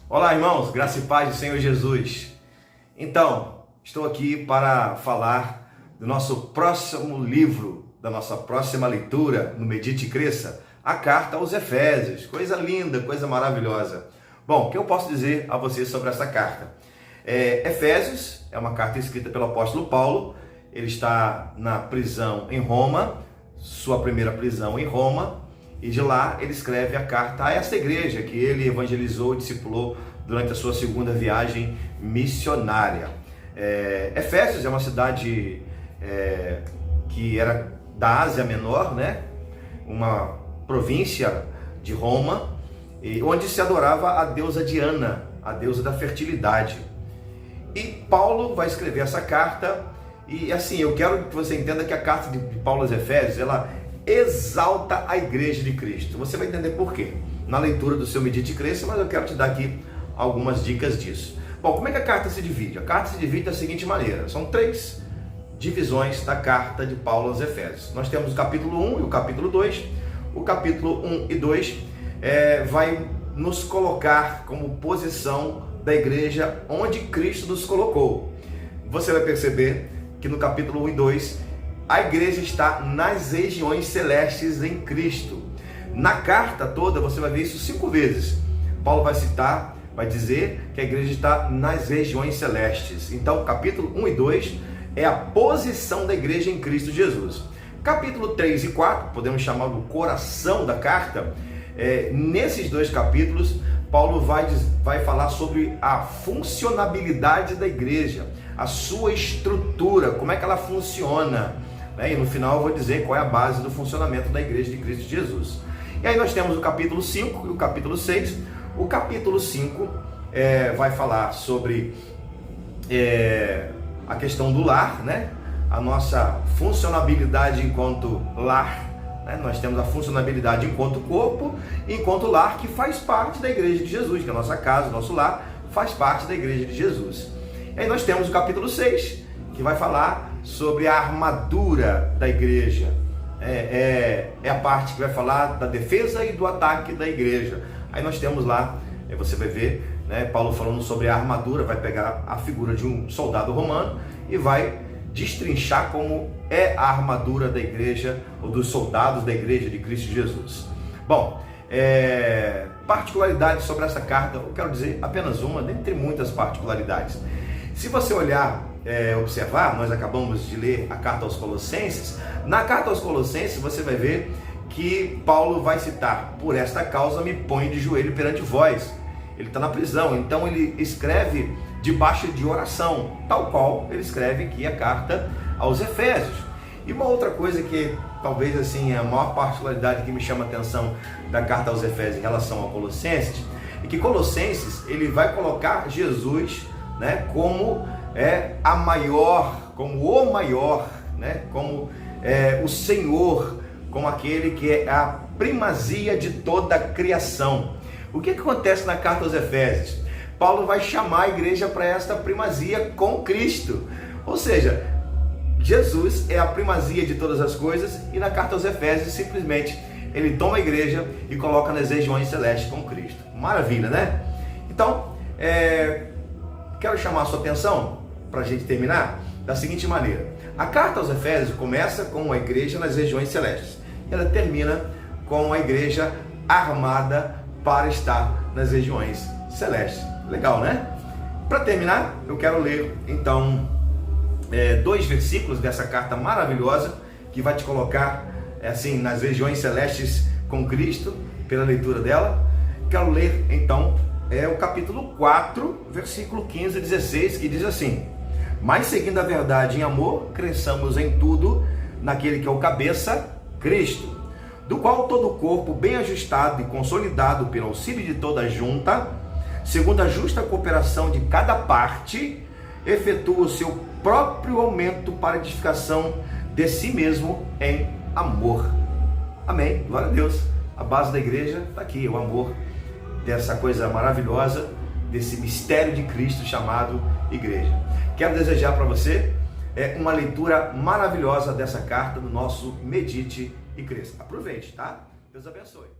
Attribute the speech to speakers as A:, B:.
A: Olá, irmãos, graça e paz do Senhor Jesus. Então, estou aqui para falar do nosso próximo livro, da nossa próxima leitura no Medite e Cresça, a carta aos Efésios. Coisa linda, coisa maravilhosa. Bom, o que eu posso dizer a vocês sobre essa carta? Efésios é uma carta escrita pelo apóstolo Paulo. Ele está na prisão em Roma, sua primeira prisão em Roma, e de lá ele escreve a carta a essa igreja que ele evangelizou e discipulou durante a sua segunda viagem missionária. Efésios é uma cidade que era da Ásia Menor, né? Uma província de Roma, onde se adorava a deusa Diana, a deusa da fertilidade. E Paulo vai escrever essa carta, e assim, eu quero que você entenda que a carta de Paulo aos Efésios, ela exalta a igreja de Cristo. Você vai entender por quê na leitura do seu Medite e Cresça, mas eu quero te dar aqui algumas dicas disso. Bom, como é que a carta se divide? A carta se divide da seguinte maneira: são 3 divisões da carta de Paulo aos Efésios. Nós temos o capítulo 1 e o capítulo 2. O capítulo 1 e 2 vai nos colocar como posição da igreja onde Cristo nos colocou. Você vai perceber que no capítulo 1 e 2 a igreja está nas regiões celestes em Cristo. Na carta toda você vai ver isso 5 vezes. Paulo vai dizer que a igreja está nas regiões celestes. Então, capítulo 1 e 2 é a posição da igreja em Cristo Jesus. Capítulo 3 e 4, podemos chamar do coração da carta. Nesses 2 capítulos, Paulo vai falar sobre a funcionabilidade da igreja, a sua estrutura, como é que ela funciona. E no final eu vou dizer qual é a base do funcionamento da igreja de Cristo Jesus. E aí nós temos o capítulo 5 e o capítulo 6. O capítulo 5 vai falar sobre a questão do lar, né? A nossa funcionabilidade enquanto lar, né? Nós temos a funcionabilidade enquanto corpo e enquanto lar, que faz parte da igreja de Jesus, que é a nossa casa, o nosso lar, faz parte da igreja de Jesus. E aí nós temos o capítulo 6, que vai falar sobre a armadura da igreja. É a parte que vai falar da defesa e do ataque da igreja. Aí nós temos lá, você vai ver, né, Paulo falando sobre a armadura, vai pegar a figura de um soldado romano e vai destrinchar como é a armadura da igreja, ou dos soldados da igreja de Cristo Jesus. Bom, particularidades sobre essa carta, eu quero dizer apenas uma, dentre muitas particularidades. Se você olhar, observar, nós acabamos de ler a carta aos Colossenses. Na carta aos Colossenses você vai ver que Paulo vai citar: por esta causa me ponho de joelho perante vós. Ele está na prisão, então ele escreve debaixo de oração, tal qual ele escreve aqui a carta aos Efésios. E uma outra coisa que talvez assim a maior particularidade que me chama a atenção da carta aos Efésios em relação a Colossenses é que Colossenses ele vai colocar Jesus, né, como a maior, como o maior, né, como o Senhor, como aquele que é a primazia de toda a criação. O que acontece na carta aos Efésios? Paulo vai chamar a igreja para esta primazia com Cristo, ou seja, Jesus é a primazia de todas as coisas, e na carta aos Efésios simplesmente ele toma a igreja e coloca nas regiões celestes com Cristo. Maravilha, né? Então, quero chamar a sua atenção, para a gente terminar, da seguinte maneira: a carta aos Efésios começa com a igreja nas regiões celestes, e ela termina com a igreja armada para estar nas regiões celestes. Legal, né? Para terminar, eu quero ler então 2 versículos dessa carta maravilhosa, que vai te colocar assim nas regiões celestes com Cristo, pela leitura dela. Quero ler então o capítulo 4, versículo 15 e 16, que diz assim: mas seguindo a verdade em amor, cresçamos em tudo naquele que é o cabeça, Cristo, do qual todo o corpo, bem ajustado e consolidado pelo auxílio de toda a junta, segundo a justa cooperação de cada parte, efetua o seu próprio aumento para a edificação de si mesmo em amor. Amém, glória a Deus. A base da igreja está aqui, o amor, dessa coisa maravilhosa, desse mistério de Cristo chamado igreja. Quero desejar para você uma leitura maravilhosa dessa carta do nosso Medite e Cresça. Aproveite, tá? Deus abençoe.